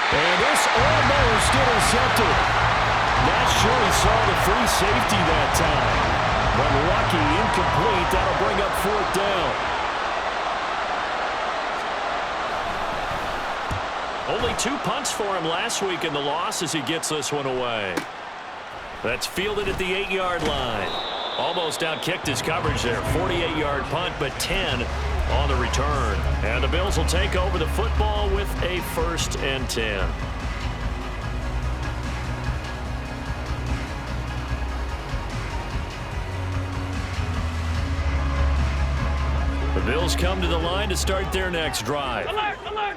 And this almost intercepted. Not sure he saw the free safety that time. But lucky, incomplete. That'll bring up fourth down. Only 2 punts for him last week in the loss as he gets this one away. That's fielded at the 8-yard line. Almost outkicked his coverage there. 48-yard punt, but 10 on the return. And the Bills will take over the football with a 1st and 10. The Bills come to the line to start their next drive.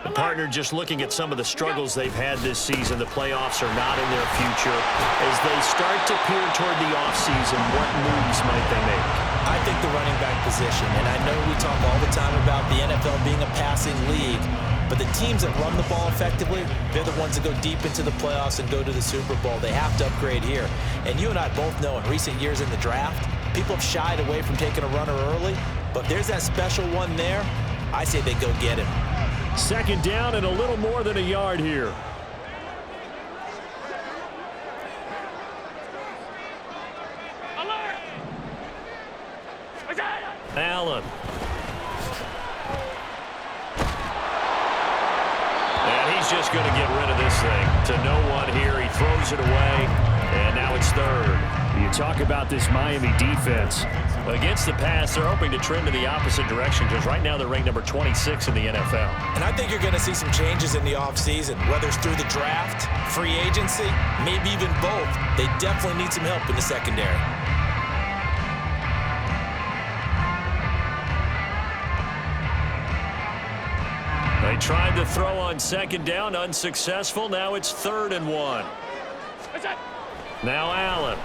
The partner just looking at some of the struggles they've had this season. The playoffs are not in their future. As they start to peer toward the offseason, what moves might they make? I think the running back position, and I know we talk all the time about the NFL being a passing league, but the teams that run the ball effectively, they're the ones that go deep into the playoffs and go to the Super Bowl. They have to upgrade here. And you and I both know in recent years in the draft, people have shied away from taking a runner early, but there's that special one there. I say they go get him. 2nd down and a little more than a yard here. Allen. And he's just going to get rid of this thing to no one here. He throws it away, and now it's 3rd. You talk about this Miami defense. Against the pass, they're hoping to trend in the opposite direction because right now they're ranked number 26 in the NFL. And I think you're going to see some changes in the offseason, whether it's through the draft, free agency, maybe even both. They definitely need some help in the secondary. They tried to throw on 2nd down, unsuccessful. Now it's 3rd and 1. Now Allen.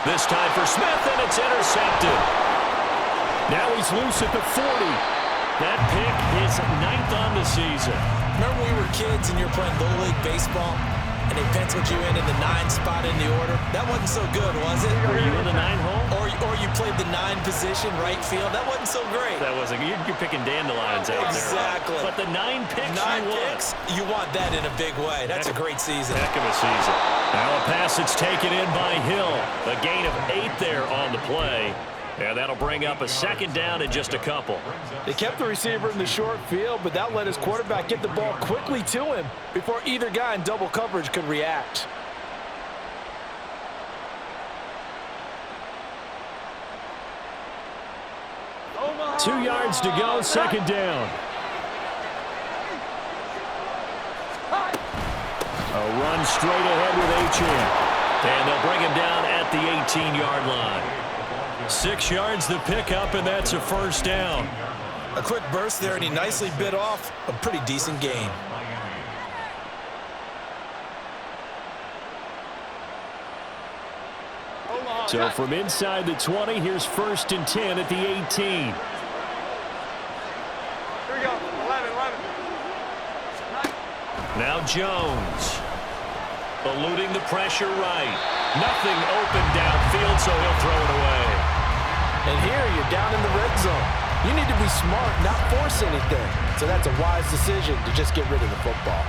This time for Smith, and it's intercepted. Now he's loose at the 40. That pick is 9th on the season. Remember when we were kids and you were playing Little League Baseball, and they penciled you in the 9 spot in the order? That wasn't so good, was it? Were you in the 9 hole? Or you played the 9 position, right field. That wasn't so great. That wasn't. You're picking dandelions out exactly. there. But the 9 picks 9 picks, you want that in a big way. That's a great season. Heck of a season. Now a pass that's taken in by Hill. A gain of 8 there on the play. And that'll bring up a 2nd down in just a couple. They kept the receiver in the short field, but that let his quarterback get the ball quickly to him before either guy in double coverage could react. Two yards to go, 2nd down. A run straight ahead with Achane. And they'll bring him down at the 18-yard line. 6 yards the pickup, and that's a 1st down. A quick burst there, and he nicely bit off a pretty decent gain. So from inside the 20, here's 1st and 10 at the 18. Now Jones. Eluding the pressure right. Nothing open downfield, so he'll throw it away. And here you're down in the red zone. You need to be smart, not force anything. So that's a wise decision to just get rid of the football.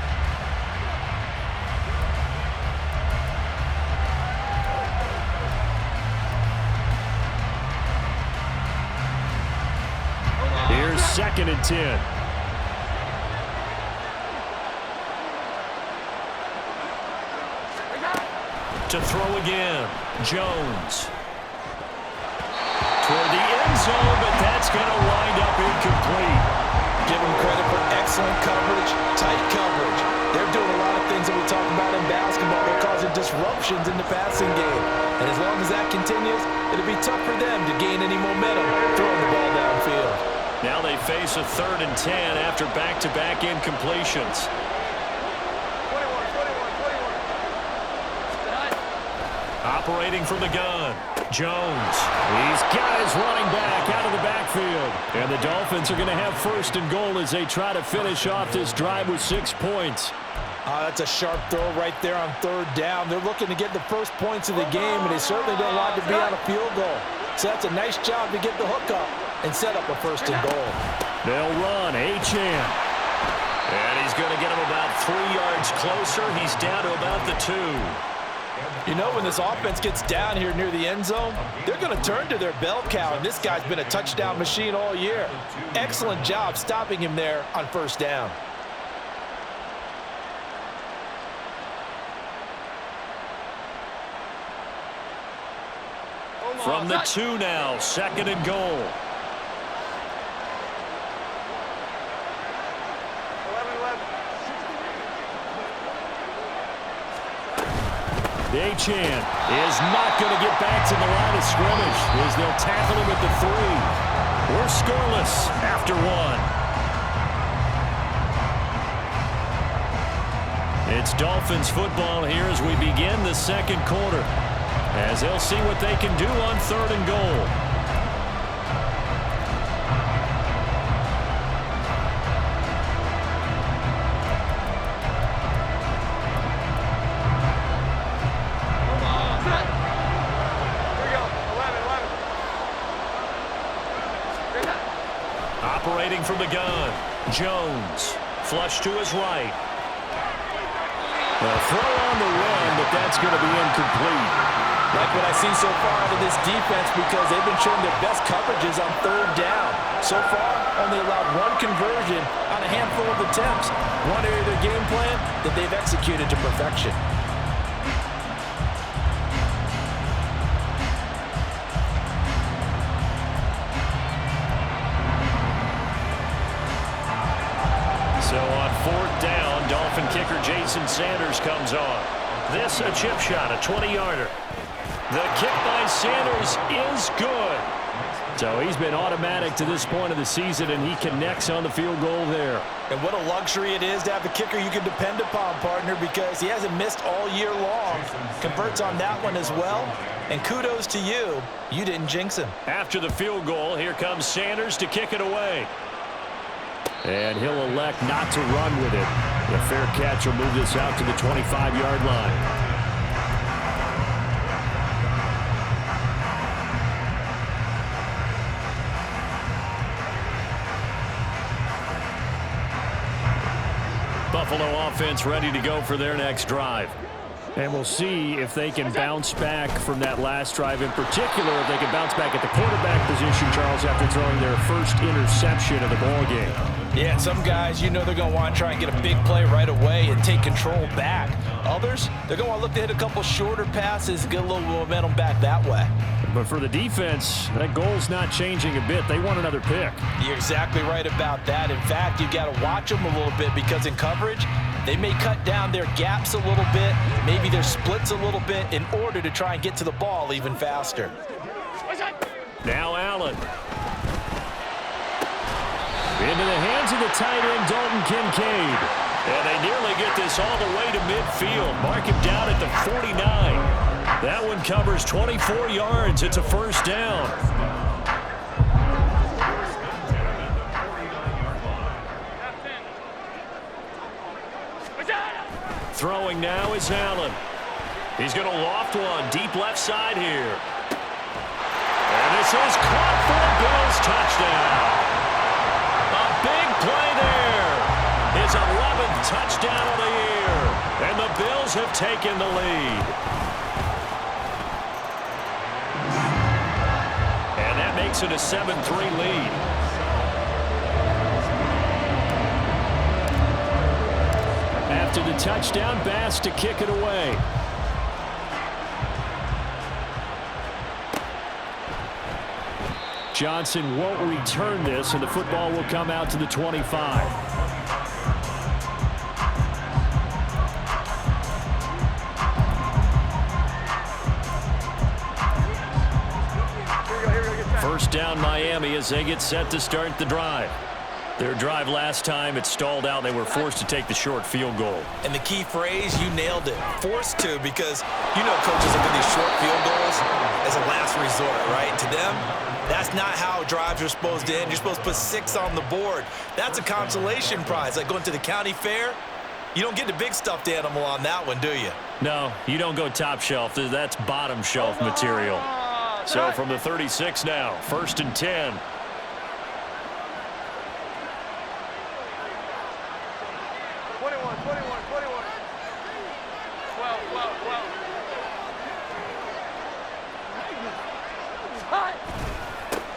Here's 2nd and 10. To throw again, Jones. Toward the end zone, but that's going to wind up incomplete. Give them credit for excellent coverage, tight coverage. They're doing a lot of things that we talk about in basketball. They're causing disruptions in the passing game. And as long as that continues, it'll be tough for them to gain any momentum throwing the ball downfield. Now they face a 3rd and 10 after back-to-back incompletions. Operating from the gun, Jones. He's got his running back out of the backfield. And the Dolphins are going to have 1st and goal as they try to finish off this drive with 6 points. That's a sharp throw right there on 3rd down. They're looking to get the first points of the game, and they certainly don't want to be on a field goal. So that's a nice job to get the hook up and set up a 1st and goal. They'll run. Achane. And he's going to get him about 3 yards closer. He's down to about the 2. You know, when this offense gets down here near the end zone, they're going to turn to their bell cow, and this guy's been a touchdown machine all year. Excellent job stopping him there on first down. From the 2 now, 2nd and goal. Achane is not going to get back to the line of scrimmage as they'll tackle him at the 3. We're scoreless after 1. It's Dolphins football here as we begin the 2nd quarter, as they'll see what they can do on 3rd and goal. Operating from the gun, Jones, flush to his right. A throw on the run, but that's going to be incomplete. Like what I see so far out of this defense, because they've been showing their best coverages on 3rd down. So far, only allowed 1 conversion on a handful of attempts. One area of their game plan that they've executed to perfection. So on 4th down, Dolphin kicker Jason Sanders comes on. This a chip shot, a 20-yarder. The kick by Sanders is good. So he's been automatic to this point of the season, and he connects on the field goal there. And what a luxury it is to have a kicker you can depend upon, partner, because he hasn't missed all year long. Converts on that one as well. And kudos to you. You didn't jinx him. After the field goal, here comes Sanders to kick it away. And he'll elect not to run with it. The fair catch will move this out to the 25-yard line. Buffalo offense ready to go for their next drive. And we'll see if they can bounce back from that last drive. In particular, if they can bounce back at the quarterback position, Charles, after throwing their first interception of the ball game. Yeah, some guys, you know they're going to want to try and get a big play right away and take control back. Others, they're going to want to look to hit a couple shorter passes, get a little momentum back that way. But for the defense, that goal's not changing a bit. They want another pick. You're exactly right about that. In fact, you've got to watch them a little bit, because in coverage, they may cut down their gaps a little bit, maybe their splits a little bit, in order to try and get to the ball even faster. Now Allen. Into the hands of the tight end, Dalton Kincaid. And they nearly get this all the way to midfield. Mark him down at the 49. That one covers 24 yards. It's a first down. Throwing now is Allen. He's going to loft one deep left side here. And this is caught for a Bills touchdown. A big play there. His 11th touchdown of the year. And the Bills have taken the lead. And that makes it a 7-3 lead. After the touchdown, Bass to kick it away. Johnson won't return this, and the football will come out to the 25. First down Miami as they get set to start the drive. Their drive last time, it stalled out. They were forced to take the short field goal. And the key phrase, you nailed it. Forced to, because you know coaches look at these short field goals as a last resort, right? To them, that's not how drives are supposed to end. You're supposed to put 6 on the board. That's a consolation prize. Like going to the county fair, you don't get the big stuffed animal on that one, do you? No, you don't go top shelf. That's bottom shelf material. So from the 36 now, 1st and 10.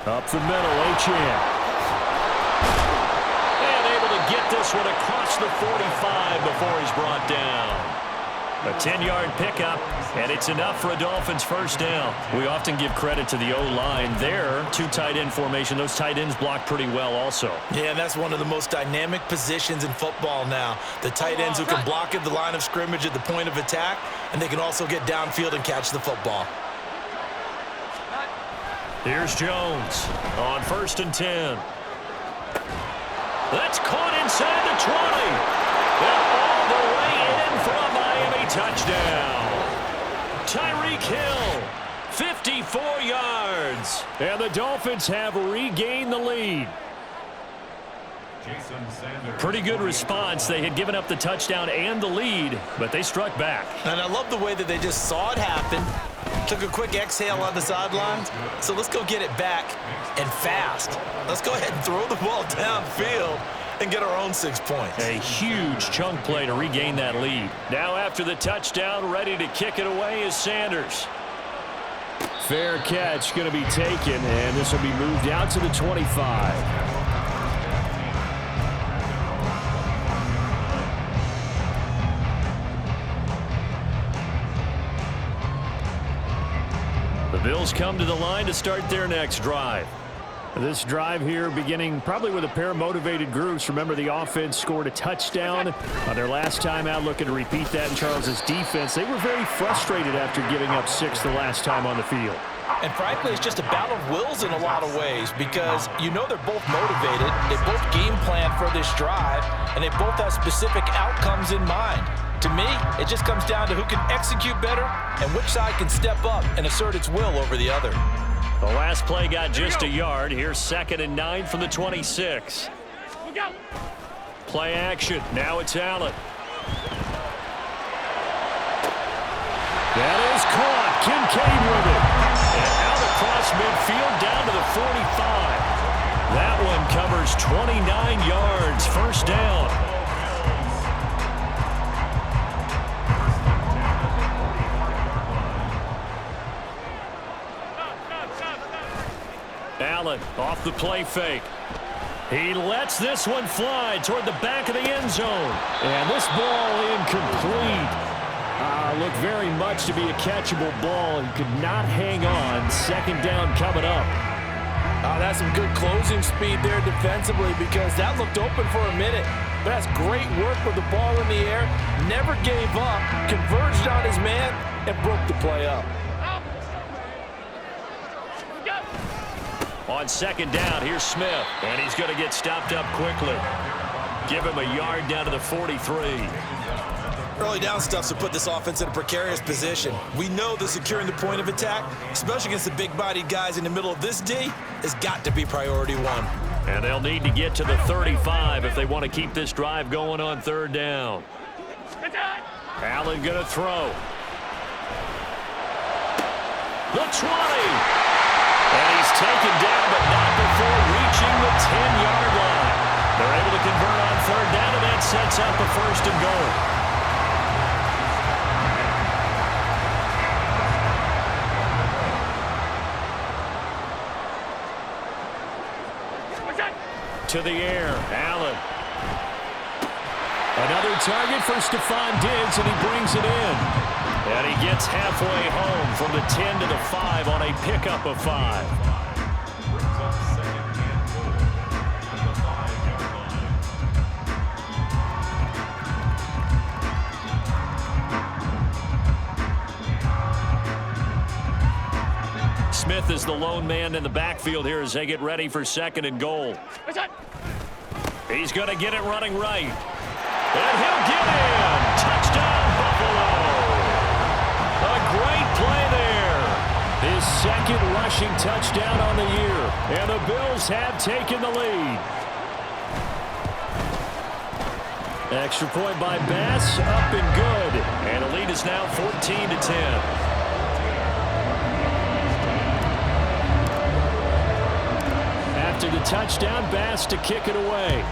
Up the middle, Achane. And able to get this one across the 45 before he's brought down. A 10-yard pickup, and it's enough for a Dolphins first down. We often give credit to the O-line there. Two tight end formation. Those tight ends block pretty well also. Yeah, and that's one of the most dynamic positions in football now. The tight ends who can block at the line of scrimmage at the point of attack, and they can also get downfield and catch the football. Here's Jones on 1st and 10. That's caught inside the 20. And all the way in for a Miami touchdown. Tyreek Hill, 54 yards. And the Dolphins have regained the lead. Pretty good response. They had given up the touchdown and the lead, but they struck back. And I love the way that they just saw it happen, took a quick exhale on the sidelines. So let's go get it back and fast. Let's go ahead and throw the ball downfield and get our own 6 points. A huge chunk play to regain that lead. Now after the touchdown, ready to kick it away is Sanders. Fair catch going to be taken, and this will be moved out to the 25. The Bills come to the line to start their next drive. This drive here beginning probably with a pair of motivated groups. Remember, the offense scored a touchdown on their last time out, looking to repeat that in Charles's defense. They were very frustrated after giving up 6 the last time on the field. And frankly, it's just a battle of wills in a lot of ways because you know they're both motivated, they both game plan for this drive, and they both have specific outcomes in mind. To me, it just comes down to who can execute better and which side can step up and assert its will over the other. The last play got just a yard. Here's 2nd and 9 from the 26. Play action. Now it's Allen. That is caught. Kincaid with it. And out across midfield down to the 45. That one covers 29 yards. First down. Allen off the play fake. He lets this one fly toward the back of the end zone. And this ball incomplete. Looked very much to be a catchable ball. He could not hang on. Second down coming up. That's some good closing speed there defensively because that looked open for a minute. But that's great work with the ball in the air. Never gave up. Converged on his man and broke the play up. On 2nd down, here's Smith. And he's going to get stopped up quickly. Give him a yard down to the 43. Early down stuff to put this offense in a precarious position. We know that securing the point of attack, especially against the big-bodied guys in the middle of this D, has got to be priority one. And they'll need to get to the 35 if they want to keep this drive going on 3rd down. Allen going to throw. The 20. And he's taken down, but not before reaching the 10-yard line. They're able to convert on 3rd down, and that sets up a 1st and goal. To the air, Allen. Another target for Stephon Diggs, and he brings it in. And he gets halfway home from the 10 to the 5 on a pickup of 5. Smith is the lone man in the backfield here as they get ready for 2nd and goal. He's going to get it running right. And he'll get in. Touchdown, Buffalo. A great play there. His 2nd rushing touchdown on the year. And the Bills have taken the lead. Extra point by Bass, up and good. And the lead is now 14-10. After the touchdown, Bass to kick it away.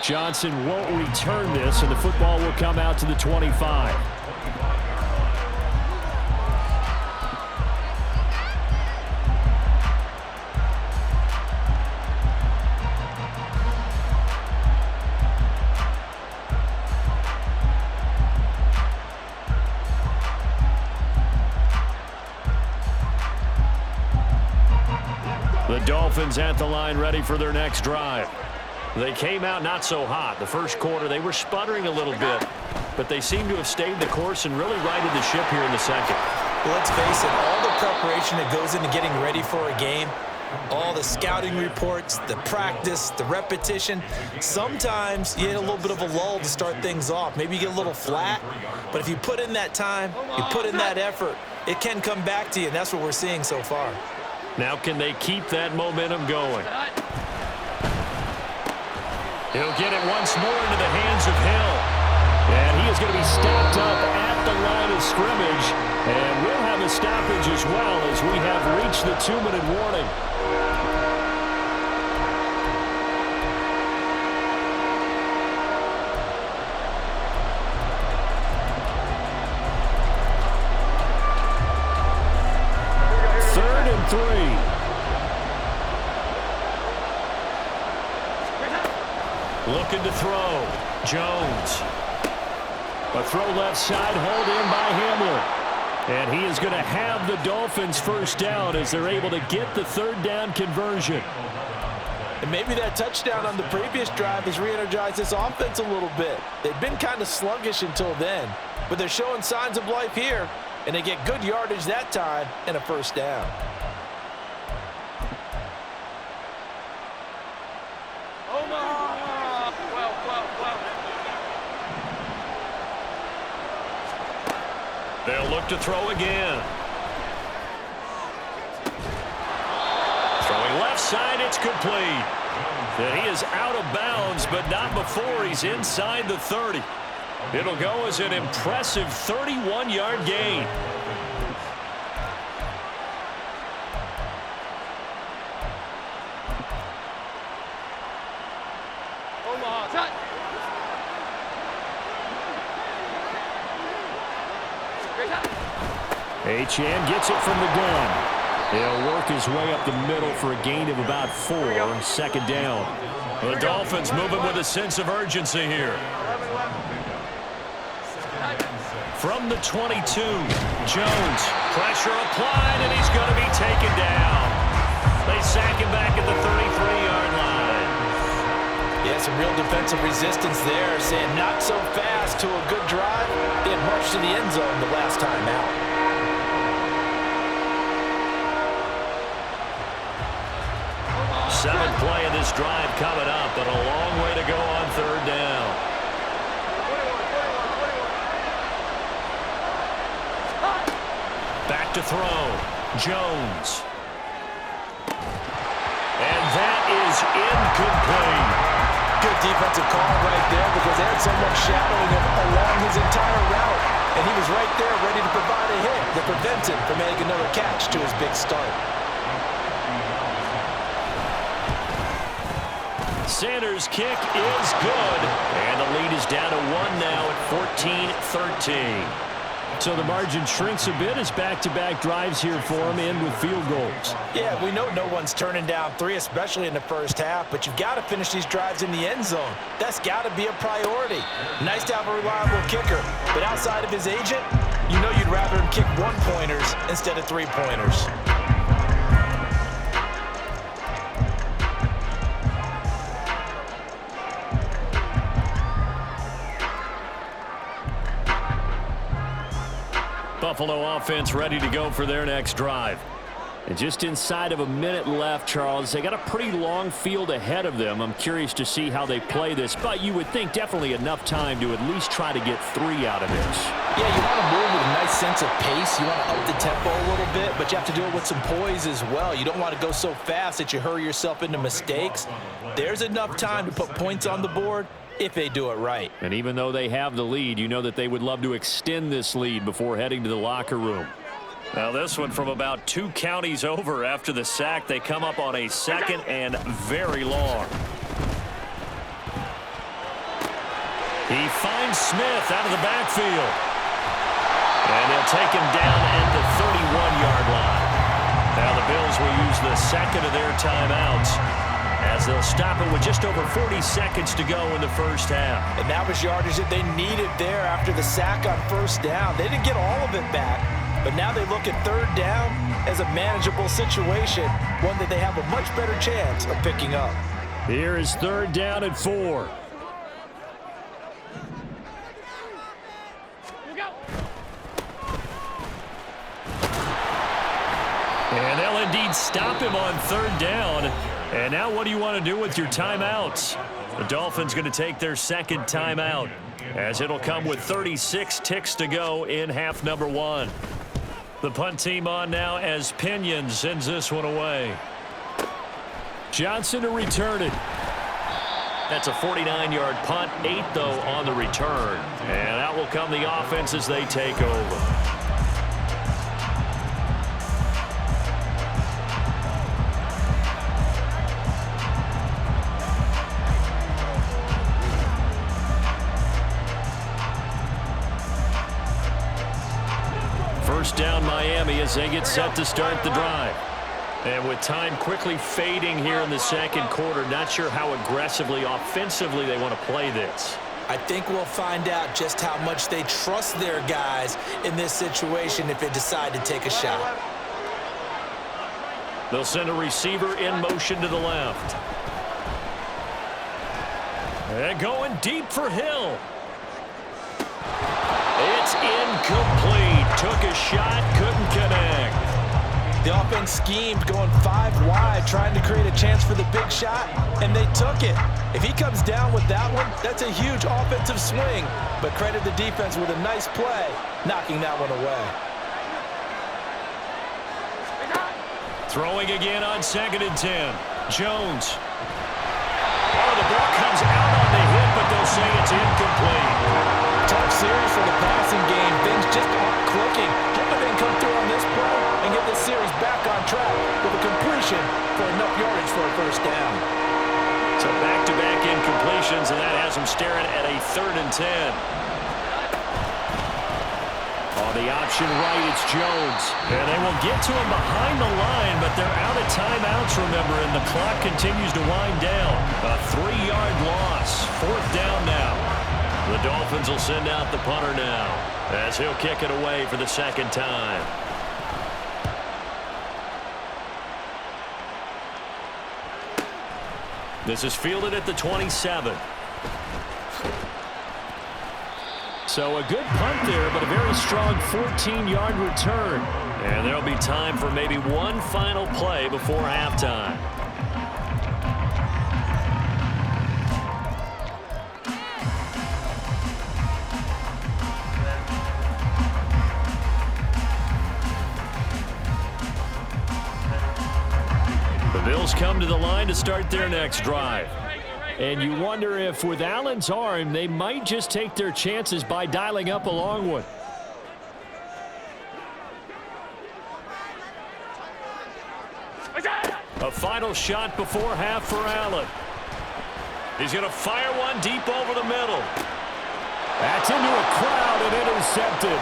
Johnson won't return this, and the football will come out to the 25. The Dolphins at the line, ready for their next drive. They came out not so hot. The first quarter, they were sputtering a little bit, but they seem to have stayed the course and really righted the ship here in the second. Well, let's face it, all the preparation that goes into getting ready for a game, all the scouting reports, the practice, the repetition, sometimes you hit a little bit of a lull to start things off. Maybe you get a little flat, but if you put in that time, you put in that effort, it can come back to you, and that's what we're seeing so far. Now can they keep that momentum going? He'll get it once more into the hands of Hill. And he is going to be stopped up at the line of scrimmage. And we'll have a stoppage as well as we have reached the 2-minute warning. Third and 3. Looking to throw. Jones. A throw left side, hauled in by Hamler. And he is going to have the Dolphins first down as they're able to get the third down conversion. And maybe that touchdown on the previous drive has re-energized this offense a little bit. They've been kind of sluggish until then, but they're showing signs of life here, and they get good yardage that time and a first down. They'll look to throw again. Throwing left side, it's complete. And he is out of bounds, but not before he's inside the 30. It'll go as an impressive 31-yard gain. Achane gets it from the gun. He'll work his way up the middle for a gain of about 4. Second down. The Dolphins moving with a sense of urgency here. From the 22, Jones. Pressure applied, and he's going to be taken down. They sack him back at the 33-yard line. Yeah, some real defensive resistance there, saying not so fast to a good drive. They had marched to the end zone the last time out. Seventh play of this drive coming up, but a long way to go on third down. Back to throw. Jones. And that is incomplete. Good defensive call right there because they had someone shadowing him along his entire route. And he was right there ready to provide a hit that prevents him from making another catch to his big start. Sanders' kick is good. And the lead is down to 1 now at 14-13. So the margin shrinks a bit as back-to-back drives here for him, end with field goals. Yeah, we know no one's turning down 3, especially in the first half, but you've got to finish these drives in the end zone. That's got to be a priority. Nice to have a reliable kicker, but outside of his agent, you know you'd rather him kick 1-pointers instead of 3-pointers. Buffalo offense ready to go for their next drive. And just inside of a minute left, Charles, they got a pretty long field ahead of them. I'm curious to see how they play this, but you would think definitely enough time to at least try to get 3 out of this. Yeah, you want to move with a nice sense of pace. You want to up the tempo a little bit, but you have to do it with some poise as well. You don't want to go so fast that you hurry yourself into mistakes. There's enough time to put points on the board if they do it right. And even though they have the lead, you know that they would love to extend this lead before heading to the locker room. Now this one from about 2 counties over after the sack. They come up on a 2nd and very long. He finds Smith out of the backfield. And they'll take him down at the 31-yard line. Now the Bills will use the second of their timeouts as they'll stop it with just over 40 seconds to go in the first half. And that was yardage that they needed there after the sack on first down. They didn't get all of it back, but now they look at third down as a manageable situation, one that they have a much better chance of picking up. Here is third down and 4. And they'll indeed stop him on third down. And now what do you want to do with your timeouts? The Dolphins going to take their second timeout as it'll come with 36 ticks to go in half number 1. The punt team on now as Pinion sends this one away. Johnson to return it. That's a 49-yard punt, 8 though on the return. And out will come the offense as they take over. First down Miami as they get set to start the drive. And with time quickly fading here in the second quarter, not sure how aggressively, offensively they want to play this. I think we'll find out just how much they trust their guys in this situation if they decide to take a shot. They'll send a receiver in motion to the left. And going deep for Hill. It's incomplete. Took a shot, couldn't connect. The offense schemed going 5 wide, trying to create a chance for the big shot, and they took it. If he comes down with that one, that's a huge offensive swing. But credit the defense with a nice play, knocking that one away. Throwing again on 2nd and 10. Jones. Oh, the ball comes out on the hit, but they'll say it's incomplete. Tough series for the passing game. Things just aren't clicking. Hoping they can come through on this play and get this series back on track with a completion for enough yardage for a first down. So back-to-back incompletions, and that has them staring at a 3rd and 10. On the option right, it's Jones. And they will get to him behind the line, but they're out of timeouts, remember, and the clock continues to wind down. A 3-yard loss. 4th down now. The Dolphins will send out the punter now as he'll kick it away for the second time. This is fielded at the 27. So a good punt there, but a very strong 14-yard return. And there'll be time for maybe one final play before halftime. The Bills come to the line to start their next drive. And you wonder if with Allen's arm, they might just take their chances by dialing up a long one. A final shot before half for Allen. He's going to fire one deep over the middle. That's into a crowd and intercepted.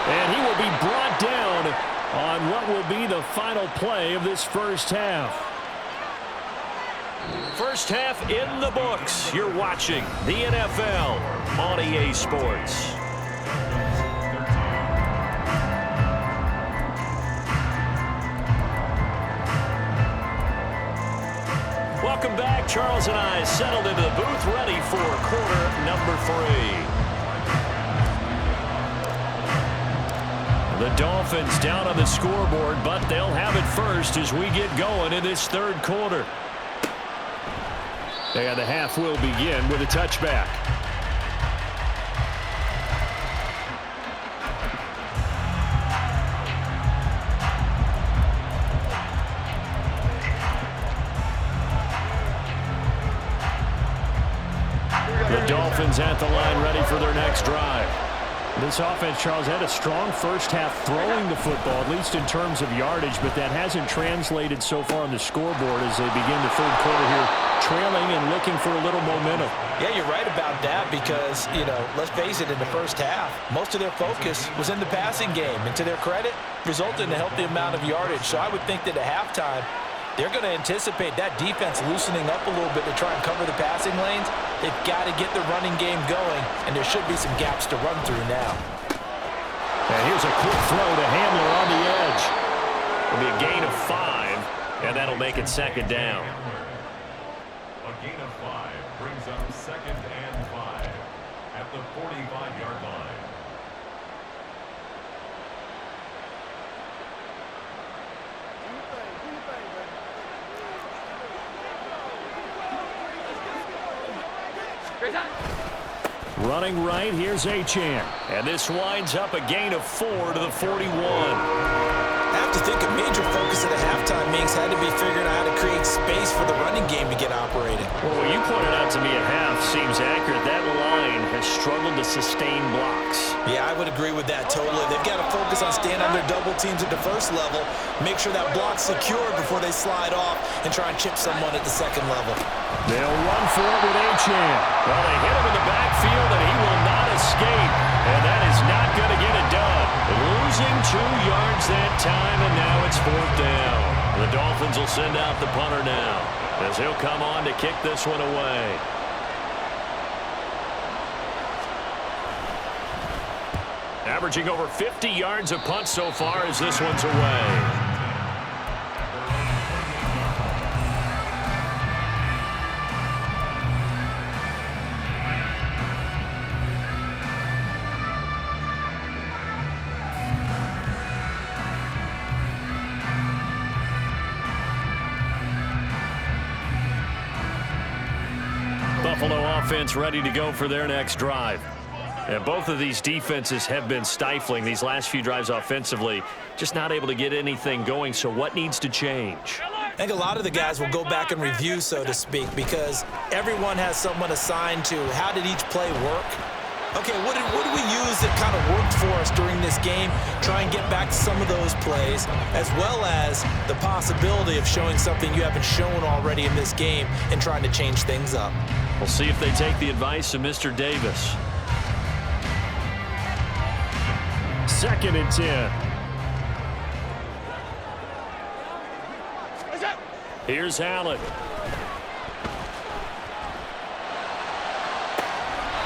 And he will be brought down on what will be the final play of this first half. First half in the books. You're watching the NFL on EA Sports. Welcome back. Charles and I settled into the booth, ready for quarter number 3. The Dolphins down on the scoreboard, but they'll have it first as we get going in this third quarter. And the half will begin with a touchback. The Dolphins at the line ready for their next drive. This offense, Charles, had a strong first half throwing the football, at least in terms of yardage, but that hasn't translated so far on the scoreboard as they begin the third quarter here, trailing and looking for a little momentum. Yeah, you're right about that because, let's face it, in the first half, most of their focus was in the passing game. And to their credit, resulted in a healthy amount of yardage. So I would think that at halftime, they're going to anticipate that defense loosening up a little bit to try and cover the passing lanes. They've got to get the running game going, and there should be some gaps to run through now. And here's a quick throw to Hamler on the edge. It'll be a gain of 5, and that'll make it second down. A gain of 5 brings up second and 5 at the 45-yard line. Running right, here's Achane. And this winds up a gain of 4 to the 41. I have to think a major focus at a halftime means had to be figuring out how to create space for the running game to get operating. Well, what you pointed out to me at half seems accurate. That line has struggled to sustain blocks. Yeah, I would agree with that totally. They've got to focus on staying under double teams at the first level, make sure that block's secured before they slide off, and try and chip someone at the second level. They'll run for it with Achane. Well, they hit him in the backfield, and he will not escape. And that is not going to get it done. Losing 2 yards that time, and now it's 4th down. The Dolphins will send out the punter now, as he'll come on to kick this one away. Averaging over 50 yards a punt so far as this one's away. Buffalo offense ready to go for their next drive. And both of these defenses have been stifling these last few drives offensively, just not able to get anything going. So what needs to change? I think a lot of the guys will go back and review, so to speak, because everyone has someone assigned to how did each play work. Okay, what did we use that kind of worked for us during this game? Try and get back to some of those plays, as well as the possibility of showing something you haven't shown already in this game and trying to change things up. We'll see if they take the advice of Mr. Davis. 2nd and 10. Here's Allen.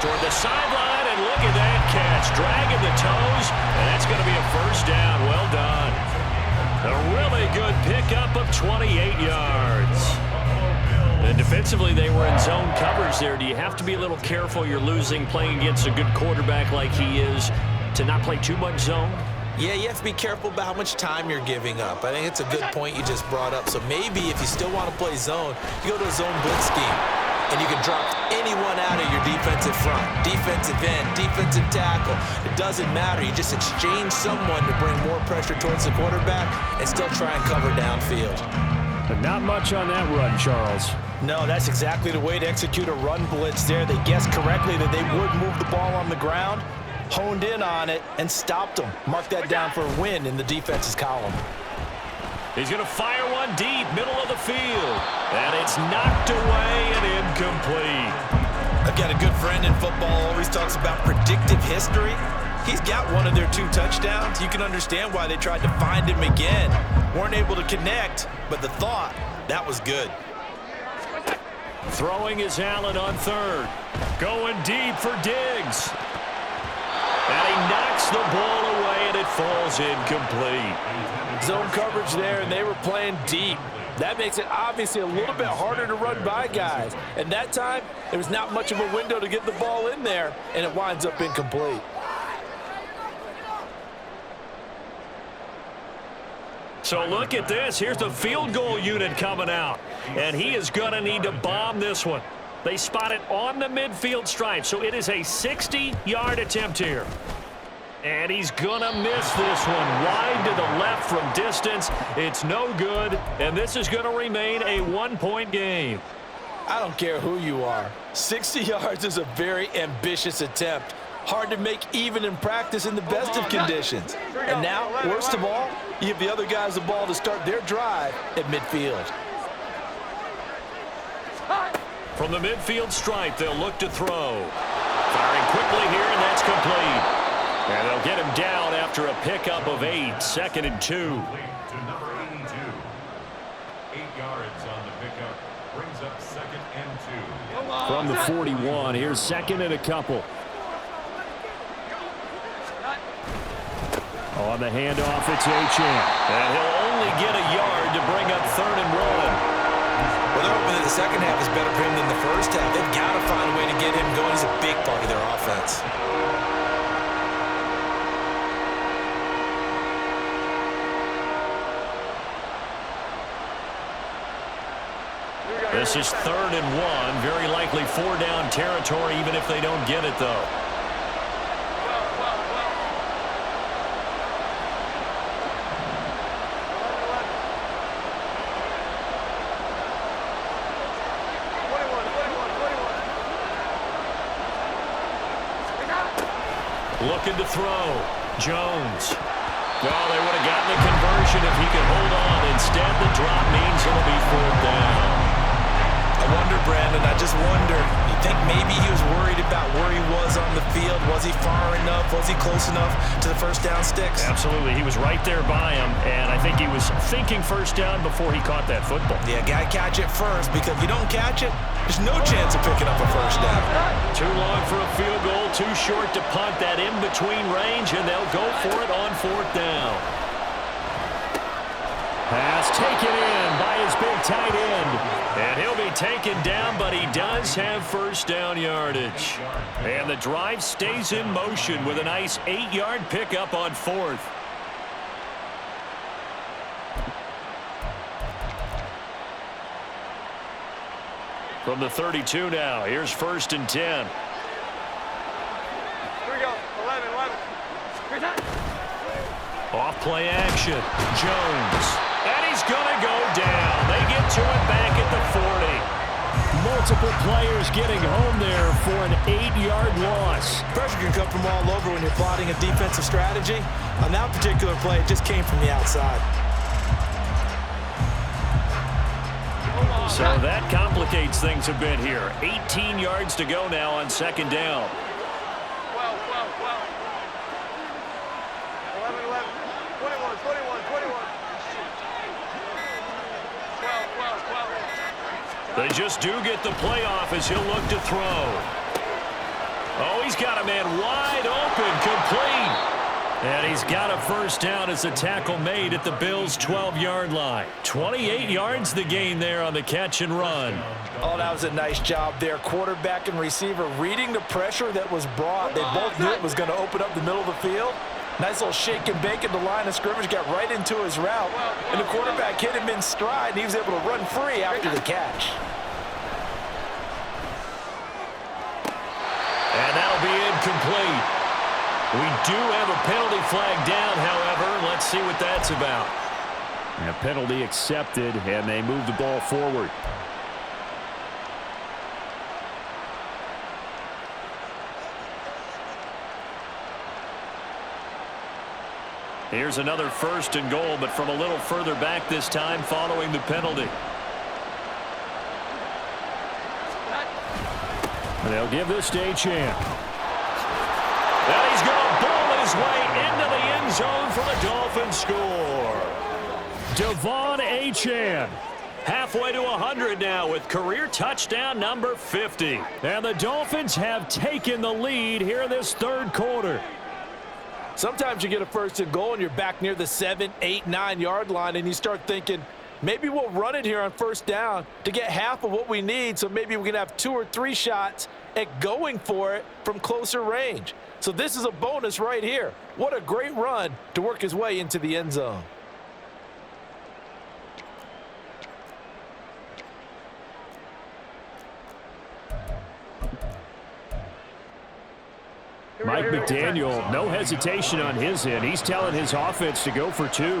Toward the sideline, and look at that catch. Dragging the toes, and that's going to be a 1st down. Well done. A really good pickup of 28 yards. And defensively, they were in zone coverage there. Do you have to be a little careful? You're losing, playing against a good quarterback like he is, to not play too much zone? Yeah, you have to be careful about how much time you're giving up. I think it's a good point you just brought up. So maybe if you still want to play zone, you go to a zone blitz scheme, and you can drop anyone out of your defensive front, defensive end, defensive tackle. It doesn't matter. You just exchange someone to bring more pressure towards the quarterback and still try and cover downfield. But not much on that run, Charles. No, that's exactly the way to execute a run blitz there. They guessed correctly that they would move the ball on the ground, honed in on it, and stopped them. Mark that down for a win in the defense's column. He's going to fire one deep, middle of the field. And it's knocked away and incomplete. I've got a good friend in football, always talks about predictive history. He's got one of their 2 touchdowns. You can understand why they tried to find him again. Weren't able to connect, but the thought, that was good. Throwing is Allen on 3rd. Going deep for Diggs. And he knocks the ball away, and it falls incomplete. Zone coverage there, and they were playing deep. That makes it obviously a little bit harder to run by guys. And that time, there was not much of a window to get the ball in there, and it winds up incomplete. So look at this. Here's the field goal unit coming out. And he is going to need to bomb this one. They spot it on the midfield stripe, so it is a 60-yard attempt here. And he's going to miss this one. Wide to the left from distance. It's no good, and this is going to remain a 1-point game. I don't care who you are. 60 yards is a very ambitious attempt. Hard to make even in practice in the best of conditions. And now, worst of all, you give the other guys the ball to start their drive at midfield. From the midfield stripe, they'll look to throw. Firing quickly here, and that's complete. And they'll get him down after a pickup of 8, 2nd and 2. To number 82. 8 yards on the pickup. Brings up 2nd and 2. From the 41, here's 2nd and a couple. On the handoff, it's Achane. And he'll only get a yard to bring up 3rd and 1. Well, they're hoping that the second half is better for him than the first half. They've got to find a way to get him going. He's a big part of their offense. This is 3rd and 1. Very likely 4-down territory, even if they don't get it, though. Looking to throw. Jones. Oh, they would have gotten the conversion if he could hold on. Instead, the drop means it'll be 4th down. I wonder, Brandon, I just wonder. You think maybe he was worried about where he was on the field? Was he far enough? Was he close enough to the first down sticks? Absolutely. He was right there by him, and I think he was thinking first down before he caught that football. Yeah, got to catch it first, because if you don't catch it, there's no chance of picking up a first down. Too long for a field goal, too short to punt. That in-between range, and they'll go for it on 4th down. Pass taken in by his big tight end. And he'll be taken down, but he does have first down yardage. And the drive stays in motion with a nice 8-yard pickup on 4th. From the 32 now, here's 1st and 10. Here we go, 11. Off play action, Jones. And he's going to go down. They get to it back at the 40. Multiple players getting home there for an 8-yard loss. Pressure can come from all over when you're plotting a defensive strategy. On that particular play, it just came from the outside. So that complicates things a bit here. 18 yards to go now on 2nd down. 12. 11. 21. 12. They just do get the playoff as he'll look to throw. Oh, he's got a man wide open, complete. And he's got a first down as the tackle made at the Bills' 12-yard line. 28 yards the gain there on the catch and run. Oh, that was a nice job there. Quarterback and receiver reading the pressure that was brought. They both knew it was going to open up the middle of the field. Nice little shake and bake at the line of scrimmage, got right into his route. And the quarterback hit him in stride, and he was able to run free after the catch. And that'll be incomplete. We do have a penalty flag down, however. Let's see what that's about. A penalty accepted, and they move the ball forward. Here's another 1st and goal, but from a little further back this time following the penalty. They'll give this to Achane. And he's going to ball his way into the end zone for the Dolphins score. Devon Achane. Halfway to 100 now with career touchdown number 50. And the Dolphins have taken the lead here in this 3rd quarter. Sometimes you get a 1st and goal and you're back near the 7, 8, 9-yard line, and you start thinking, maybe we'll run it here on 1st down to get half of what we need, so maybe we can have 2 or 3 shots at going for it from closer range. So this is a bonus right here. What a great run to work his way into the end zone. Mike McDaniel, no hesitation on his end. He's telling his offense to go for 2. And he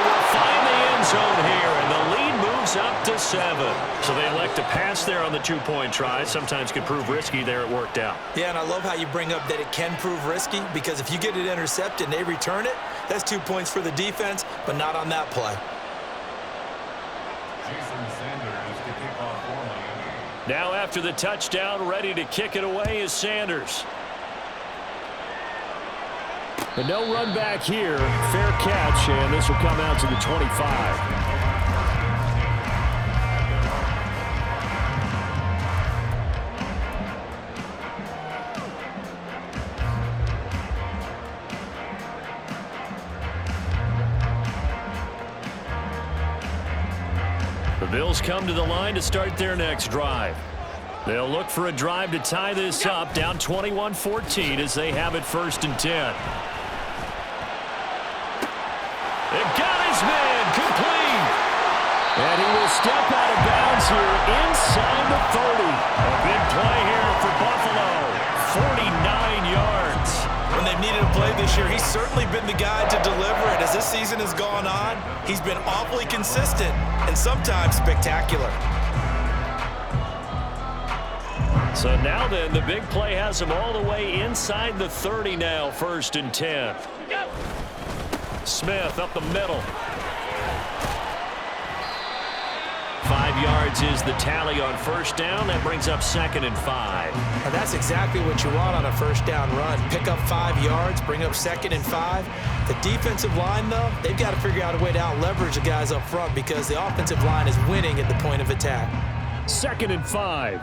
will find the end zone here, and the lead moves up to to 7. So they elect to pass there on the two-point try. Sometimes could prove risky. There it worked out. Yeah, and I love how you bring up that it can prove risky, because if you get it intercepted and they return it, that's 2 points for the defense, but not on that play. Now after the touchdown, ready to kick it away is Sanders. But no run back here. Fair catch, and this will come out to the 25. The Bills come to the line to start their next drive. They'll look for a drive to tie this up, down 21-14 as they have it 1st and 10. It got his man complete. And he will step out of bounds here inside the 30. A big play here for Buffalo. 49 yards. When they've needed a play this year, he's certainly been the guy to deliver it. As this season has gone on, he's been awfully consistent and sometimes spectacular. So now then, the big play has him all the way inside the 30 now, 1st and 10. Smith up the middle. 5 yards is the tally on 1st down. That brings up 2nd and 5. And that's exactly what you want on a 1st down run. Pick up 5 yards, bring up 2nd and 5. The defensive line, though, they've got to figure out a way to out-leverage the guys up front, because the offensive line is winning at the point of attack. 2nd and 5.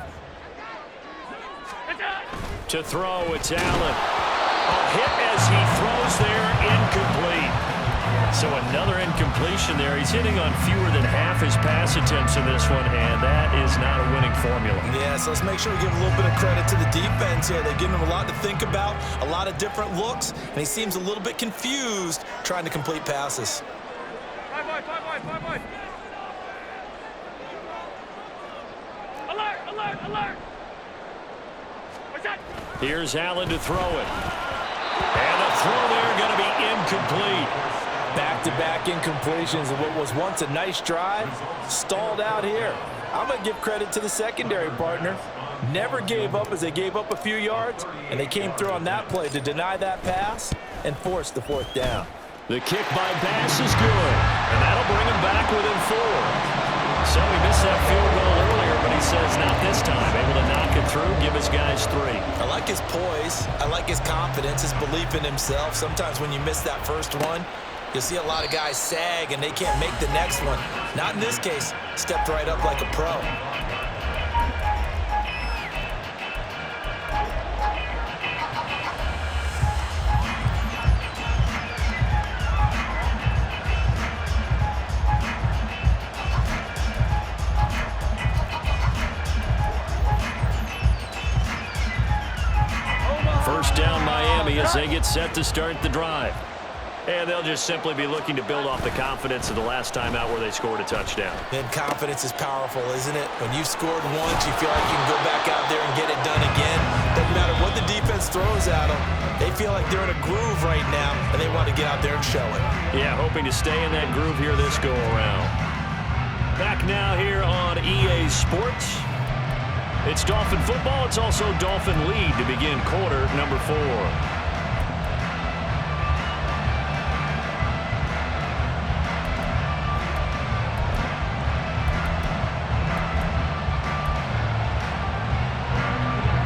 To throw, it's Allen. A hit as he throws there, incomplete. So another incompletion there. He's hitting on fewer than half his pass attempts in this one, and that is not a winning formula. Yeah, so let's make sure we give a little bit of credit to the defense here. They're giving him a lot to think about, a lot of different looks, and he seems a little bit confused trying to complete passes. 5 boys, 5 boys, 5 boys. Alert, alert, alert. What's that? Here's Allen to throw it. And the throw there going to be incomplete. Back-to-back incompletions of what was once a nice drive, stalled out here. I'm going to give credit to the secondary partner. Never gave up as they gave up a few yards, and they came through on that play to deny that pass and force the 4th down. The kick by Bass is good, and that'll bring him back within 4. So he missed that field goal earlier, but he says not this time. Able to knock it through, give his guys 3. I like his poise. I like his confidence, his belief in himself. Sometimes when you miss that first one, you'll see a lot of guys sag and they can't make the next one. Not in this case. Stepped right up like a pro. First down Miami as they get set to start the drive. And they'll just simply be looking to build off the confidence of the last time out where they scored a touchdown. And confidence is powerful, isn't it? When you've scored once, you feel like you can go back out there and get it done again. Doesn't matter what the defense throws at them. They feel like they're in a groove right now, and they want to get out there and show it. Yeah, hoping to stay in that groove here this go-around. Back now here on EA Sports. It's Dolphin football. It's also Dolphin lead to begin quarter number 4.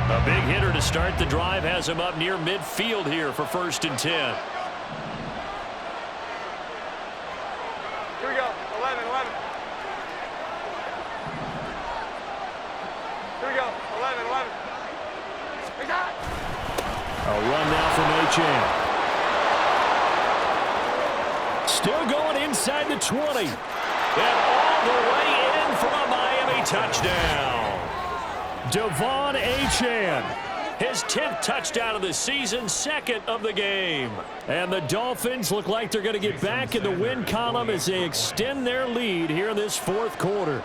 A big hitter to start the drive has him up near midfield here for 1st and 10. Here we go. 11, 11. Here we go. 11, 11. What's that? A run now from Achane. Still going inside the 20. And all the way in for a Miami touchdown. Devon Achane, his 10th touchdown of the season, 2nd of the game. And the Dolphins look like they're going to get back in the win column as they extend their lead here in this 4th quarter.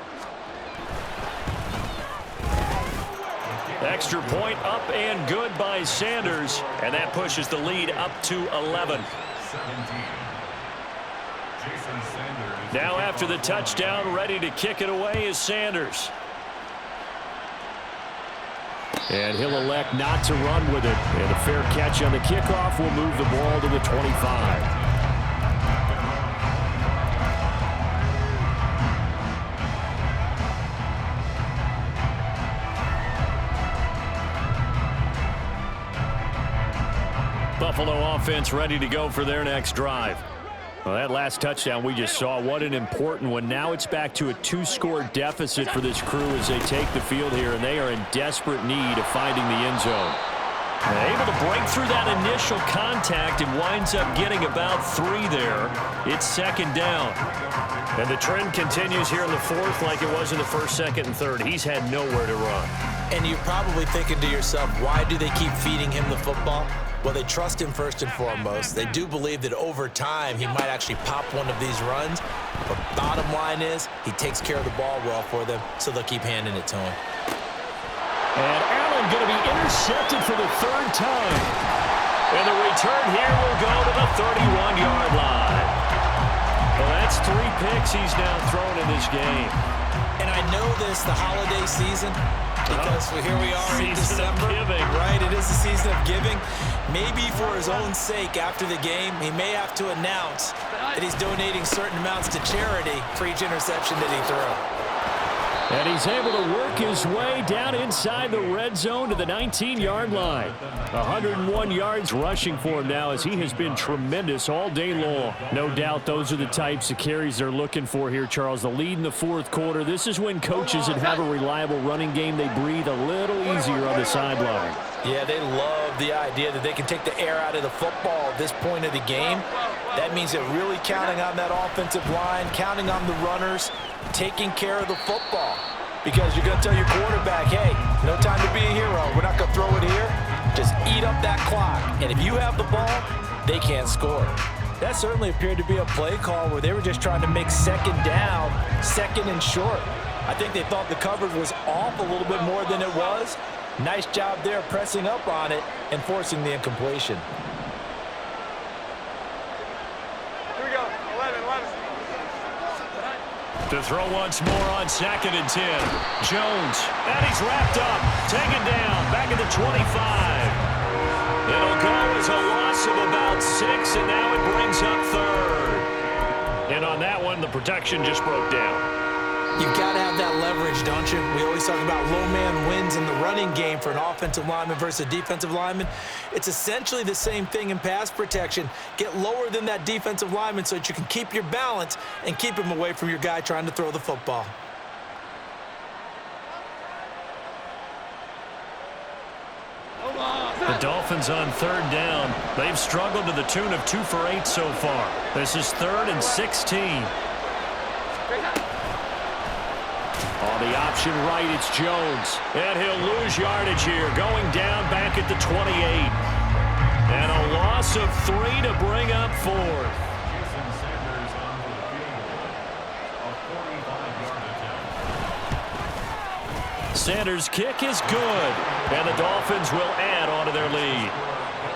Extra point up and good by Sanders, and that pushes the lead up to 11. Now after the touchdown, ready to kick it away is Sanders. And he'll elect not to run with it. And a fair catch on the kickoff will move the ball to the 25. Buffalo offense ready to go for their next drive. Well, that last touchdown we just saw, what an important one. Now it's back to a 2-score deficit for this crew as they take the field here, and they are in desperate need of finding the end zone. Able to break through that initial contact and winds up getting about 3 there. It's second down. And the trend continues here in the fourth like it was in the first, second, and third. He's had nowhere to run. And you're probably thinking to yourself, why do they keep feeding him the football? Well, they trust him first and foremost. They do believe that over time he might actually pop one of these runs. But bottom line is he takes care of the ball well for them, so they'll keep handing it to him. And Allen going to be intercepted for the 3rd time. And the return here will go to the 31-yard line. Well, that's 3 picks he's now thrown in this game. And I know this, the holiday season, because here we are in December. Right, it is the season of giving. Maybe for his own sake after the game, he may have to announce that he's donating certain amounts to charity for each interception that he threw. And he's able to work his way down inside the red zone to the 19-yard line. 101 yards rushing for him now as he has been tremendous all day long. No doubt those are the types of carries they're looking for here, Charles. The lead in the fourth quarter. This is when coaches that have a reliable running game, they breathe a little easier on the sideline. Yeah, they love the idea that they can take the air out of the football at this point of the game. That means they're really counting on that offensive line, counting on the runners, taking care of the football. Because you're going to tell your quarterback, hey, no time to be a hero. We're not going to throw it here. Just eat up that clock. And if you have the ball, they can't score. That certainly appeared to be a play call where they were just trying to make second down, second and short. I think they thought the coverage was off a little bit more than it was. Nice job there pressing up on it and forcing the incompletion. Here we go. 11. To throw once more on 2nd and 10. Jones, and he's wrapped up, taken down, back at the 25. It'll go as a loss of about 6, and now it brings up 3rd. And on that one, the protection just broke down. You've got to have that leverage, don't you? We always talk about low man wins in the running game for an offensive lineman versus a defensive lineman. It's essentially the same thing in pass protection. Get lower than that defensive lineman so that you can keep your balance and keep him away from your guy trying to throw the football. The Dolphins on 3rd down. They've struggled to the tune of 2 for 8 so far. This is 3rd and 16. On the option right, it's Jones. And he'll lose yardage here, going down back at the 28. And a loss of 3 to bring up 4th. Sanders' kick is good. And the Dolphins will add on to their lead.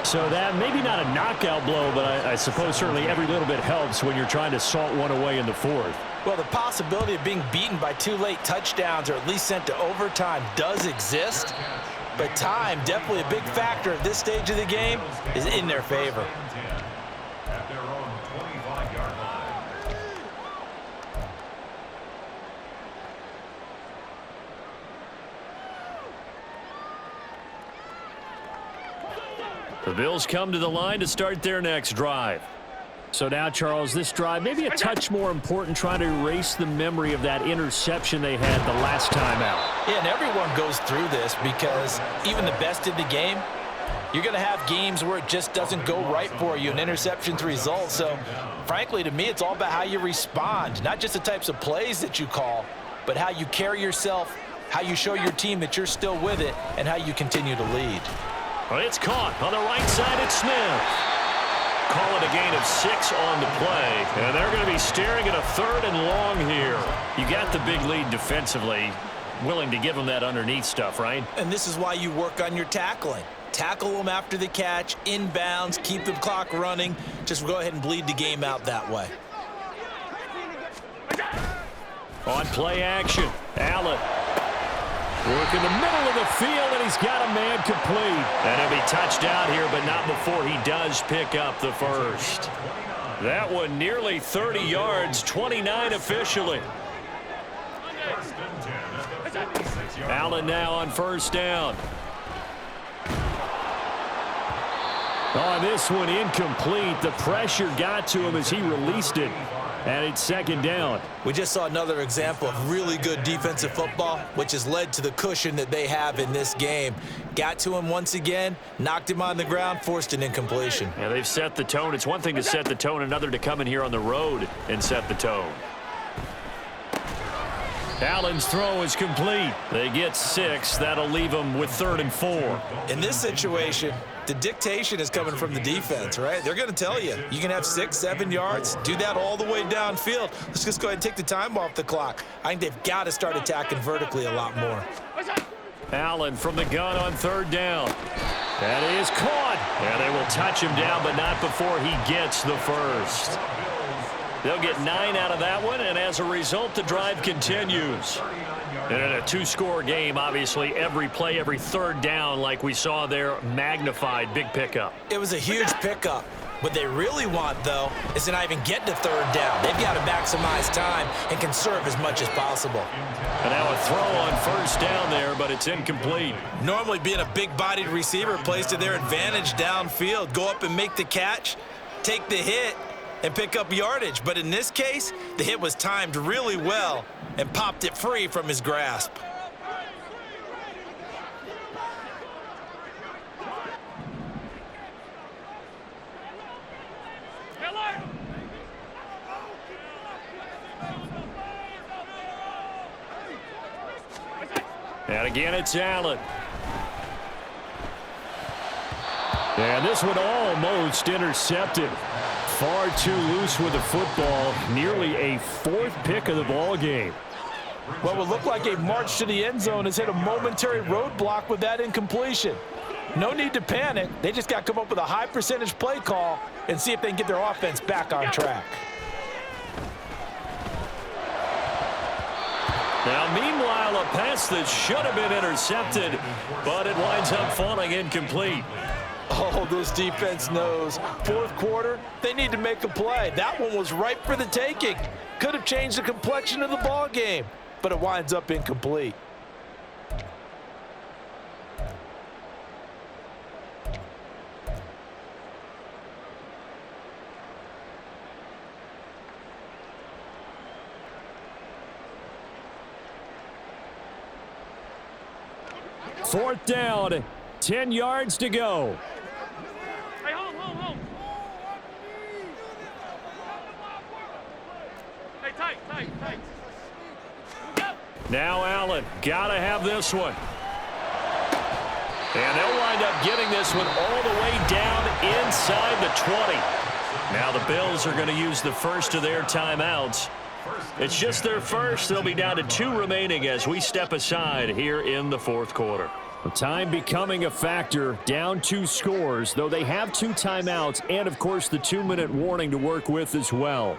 So that maybe not a knockout blow, but I suppose certainly every little bit helps when you're trying to salt one away in the fourth. Well, the possibility of being beaten by 2 late touchdowns or at least sent to overtime does exist. But time, definitely a big factor at this stage of the game, is in their favor. At their own 25-yard line. The Bills come to the line to start their next drive. So now, Charles, this drive maybe a touch more important, trying to erase the memory of that interception they had the last time out. Yeah, and everyone goes through this because even the best in the game, you're going to have games where it just doesn't go right for you, and interceptions result. So, frankly, to me, it's all about how you respond, not just the types of plays that you call, but how you carry yourself, how you show your team that you're still with it, and how you continue to lead. Well, it's caught on the right side. It's Smith. Call it a gain of 6 on the play. And they're going to be staring at a 3rd and long here. You got the big lead defensively. Willing to give them that underneath stuff, right? And this is why you work on your tackling. Tackle them after the catch, inbounds, keep the clock running. Just go ahead and bleed the game out that way. On play action, Allen. Working the middle of the field, and he's got a man complete. And he'll be touched out here, but not before he does pick up the first. That one nearly 30 yards, 29 officially. Allen now on first down. On this one, incomplete. The pressure got to him as he released it. And it's second down. We just saw another example of really good defensive football, which has led to the cushion that they have in this game. Got to him once again, knocked him on the ground, forced an incompletion. Yeah, they've set the tone. It's one thing to set the tone, another to come in here on the road and set the tone. Allen's throw is complete. They get 6. That'll leave them with 3rd and 4. In this situation, the dictation is coming from the defense, right? They're going to tell you, you can have 6, 7 yards, do that all the way downfield. Let's just go ahead and take the time off the clock. I think they've got to start attacking vertically a lot more. Allen from the gun on 3rd down. That is caught. Yeah, they will touch him down, but not before he gets the first. They'll get 9 out of that one, and as a result, the drive continues. And in a 2-score game, obviously, every play, every 3rd down, like we saw there, magnified, big pickup. It was a huge pickup. What they really want, though, is to not even get to 3rd down. They've got to maximize time and conserve as much as possible. And now a throw on 1st down there, but it's incomplete. Normally, being a big-bodied receiver plays to their advantage downfield. Go up and make the catch, take the hit, and pick up yardage. But in this case, the hit was timed really well and popped it free from his grasp. And again, it's Allen. And this one almost intercepted. Far too loose with the football. Nearly a 4th pick of the ball game. What would look like a march to the end zone has hit a momentary roadblock with that incompletion. No need to panic. They just got to come up with a high percentage play call and see if they can get their offense back on track. Now, meanwhile, a pass that should have been intercepted, but it winds up falling incomplete. Oh, this defense knows. 4th quarter, they need to make a play. That one was ripe for the taking. Could have changed the complexion of the ball game, but it winds up incomplete. Fourth down, 10 yards to go. Hey, hold. Hey, tight. Now Allen, gotta have this one. And they'll wind up getting this one all the way down inside the 20. Now the Bills are going to use the first of their timeouts. It's just their first. They'll be down to 2 remaining as we step aside here in the 4th quarter. Time becoming a factor, down 2 scores, though they have 2 timeouts and, of course, the 2-minute warning to work with as well.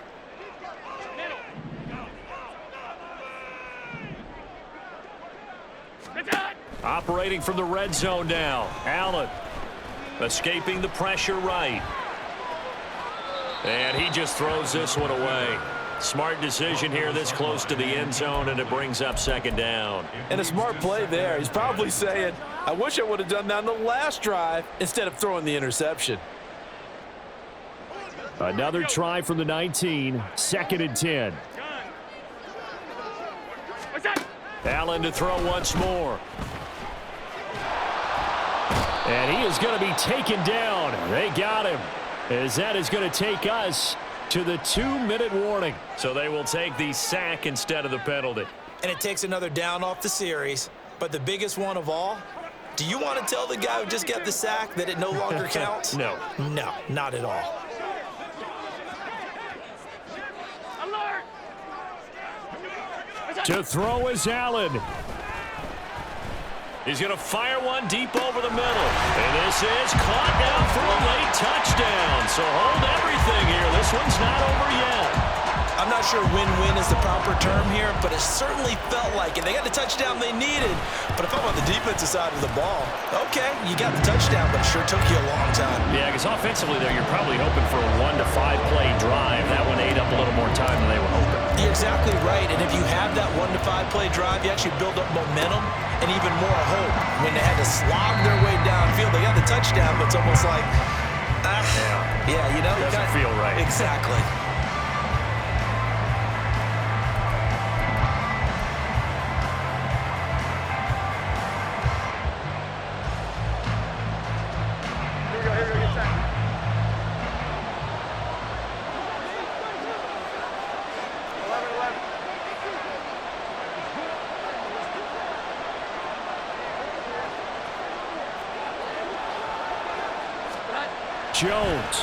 Operating from the red zone now. Allen escaping the pressure right. And he just throws this one away. Smart decision here this close to the end zone, and it brings up 2nd down. And a smart play there. He's probably saying, I wish I would have done that on the last drive instead of throwing the interception. Another try from the 19, 2nd and 10. Allen to throw once more. And he is going to be taken down. They got him, as that is going to take us to the 2-minute warning. So they will take the sack instead of the penalty. And it takes another down off the series. But the biggest one of all, do you want to tell the guy who just got the sack that it no longer counts? No. No, not at all. To throw is Allen. He's going to fire one deep over the middle. And this is caught now for a late touchdown. So hold everything here. This one's not over yet. I'm not sure win-win is the proper term here, but it certainly felt like it. They got the touchdown they needed, but if I'm on the defensive side of the ball, okay, you got the touchdown, but it sure took you a long time. Yeah, because offensively, though, you're probably hoping for a 1 to 5 play drive. That one ate up a little more time than they were hoping. You're exactly right, and if you have that 1 to 5 play drive, you actually build up momentum and even more hope. When they had to slog their way downfield, they got the touchdown, but it's almost like, yeah, you know. It doesn't feel right. Exactly. Jones.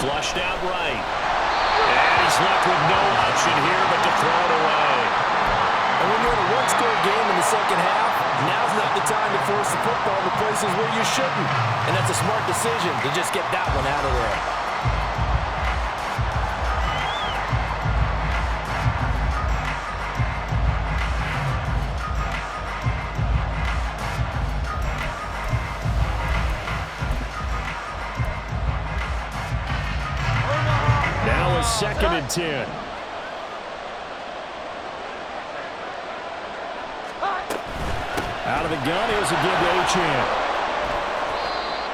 Flushed out right. And he's left with no option here but to throw it away. And when you're in a one-score game in the second half, now's not the time to force the football to places where you shouldn't. And that's a smart decision to just get that one out of there. Now a 2nd and 10. Out of the gun, here's again to Achane.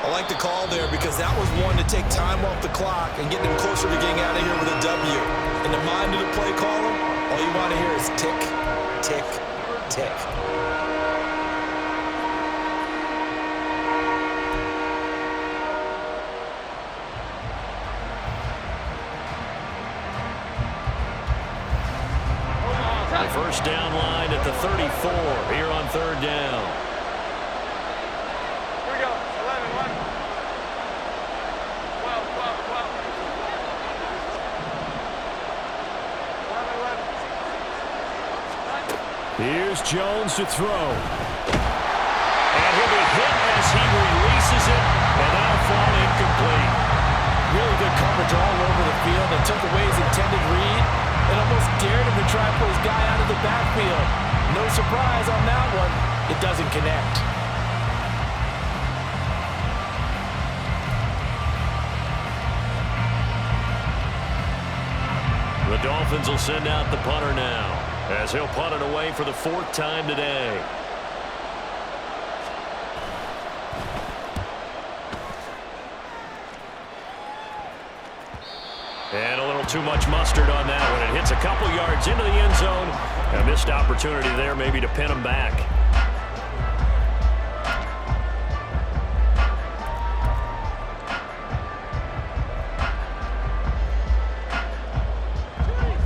I like the call there because that was one to take time off the clock and get them closer to getting out of here with a W. In the mind of the play caller, all you want to hear is tick, tick, tick. The first down line at the 34 here on 3rd down. Here we go. 11, 1. 12, 12, 12. 11, 11. Here's Jones to throw. And he'll be hit as he releases it, and that'll fall incomplete. Really good coverage all over the field. They took away his intended read and almost dared him to try to pull his guy out of the backfield. No surprise on that one. It doesn't connect. The Dolphins will send out the punter now, as he'll punt it away for the 4th time today. And a little too much mustard on that one. It hits a couple yards into the end zone. A missed opportunity there maybe to pin him back.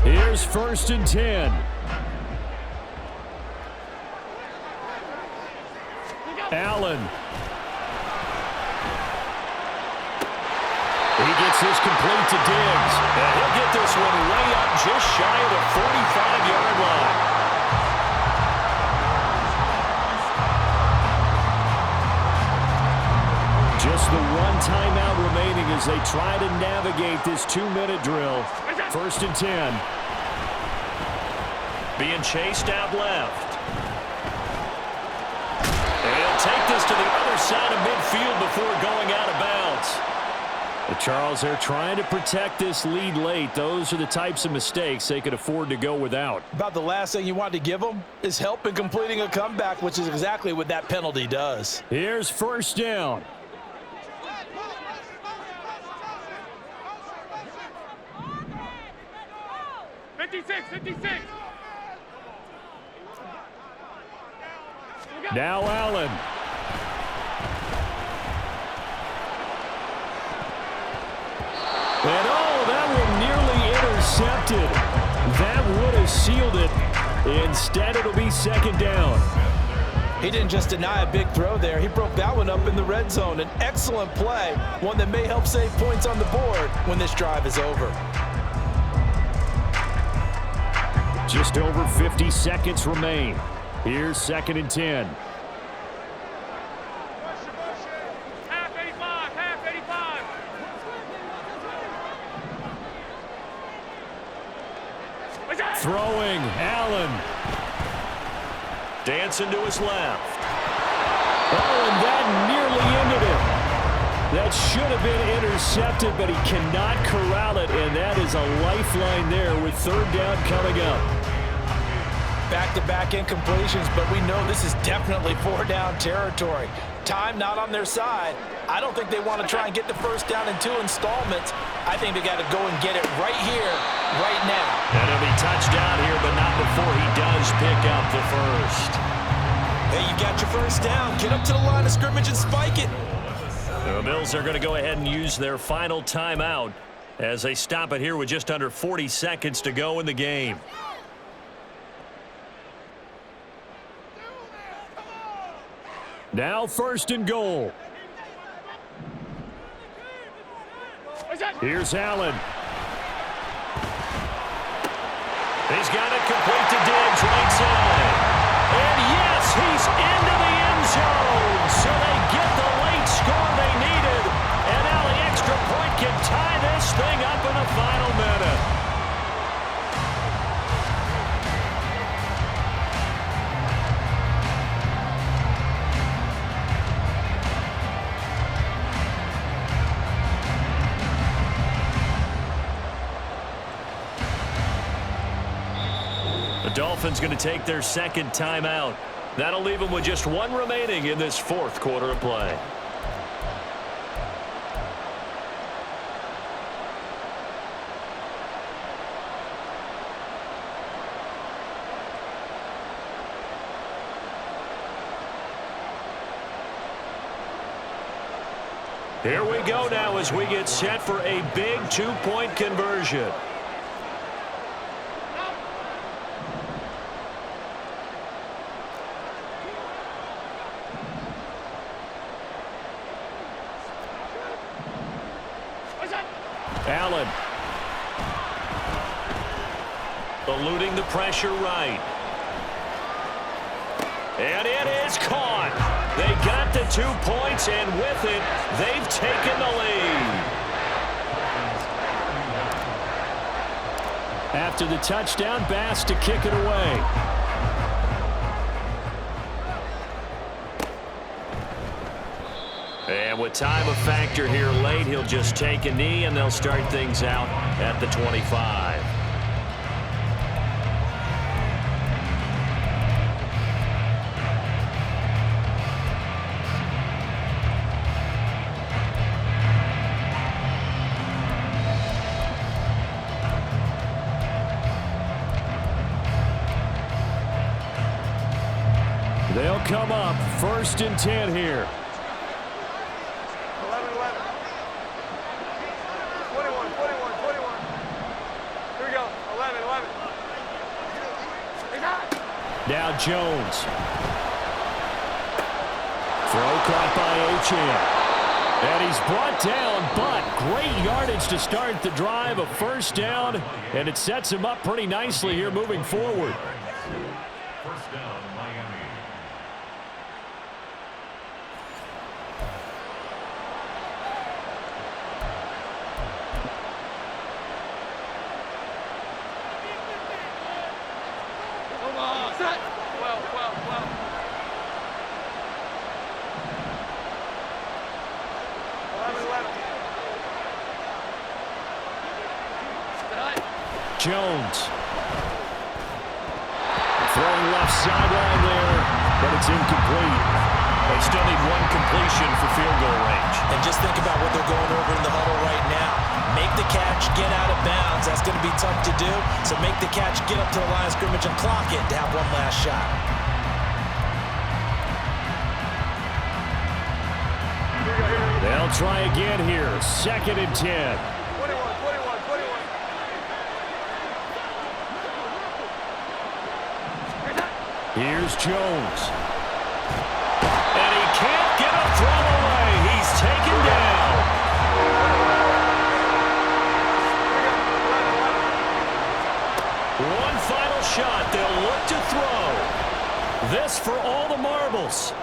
Here's 1st and 10. Allen. He gets this complete to Diggs. And he'll get this one way up just shy of the 45-yard line. Just the one timeout remaining as they try to navigate this 2-minute drill. 1st and 10. Being chased out left. And he'll take this to the other side of midfield before going out of bounds. Charles, they're trying to protect this lead late. Those are the types of mistakes they could afford to go without. About the last thing you want to give them is help in completing a comeback, which is exactly what that penalty does. Here's 1st down. Now Allen. And that one nearly intercepted. That would have sealed it. Instead, it'll be 2nd down. He didn't just deny a big throw there. He broke that one up in the red zone. An excellent play, one that may help save points on the board when this drive is over. Just over 50 seconds remain. Here's 2nd and 10. Half 85, half 85. Throwing, Allen. Dancing to his left. Oh, and that nearly ended it. That should have been intercepted, but he cannot corral it, and that is a lifeline there with third down coming up. Back-to-back incompletions, but we know this is definitely four-down territory. Time not on their side. I don't think they want to try and get the first down in 2 installments. I think they got to go and get it right here, right now. And it'll be touchdown here, but not before he does pick up the first. Hey, you got your first down. Get up to the line of scrimmage and spike it. The Bills are going to go ahead and use their final timeout as they stop it here with just under 40 seconds to go in the game. Now 1st and goal. Here's Allen. He's got it complete to Diggs right side. And yes, he's into the end zone. So they get the late score they needed. And now the extra point can tie this thing up in the final minute. Dolphins going to take their second timeout. That'll leave them with just one remaining in this 4th quarter of play. Here we go now as we get set for a big 2-point conversion. Allen. Eluding the pressure right. And it is caught. They got the 2 points, and with it, they've taken the lead. After the touchdown, Bass to kick it away. And with time a factor here late, he'll just take a knee, and they'll start things out at the 25. They'll come up 1st and 10 here. 21. Here we go. 11. Now Jones. Throw caught by Achane. And he's brought down, but great yardage to start the drive. A first down, and it sets him up pretty nicely here moving forward. First down, Miami. Jones. Throwing left sideline there, but it's incomplete. They still need one completion for field goal range. And just think about what they're going over in the huddle right now. Make the catch, get out of bounds. That's going to be tough to do. So make the catch, get up to the line of scrimmage, and clock it to have one last shot. They'll try again here. 2nd and 10. 21. Here's Jones. And he can't get a throw away. He's taken down. One final shot. They'll look to throw. This for all the marbles.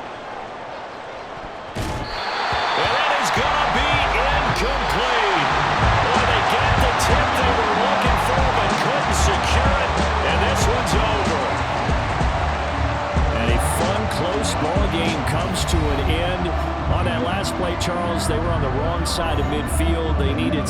And that is going to be incomplete. Boy, they got the tip they were looking for, but couldn't secure it. Charles, they were on the wrong side of midfield. They needed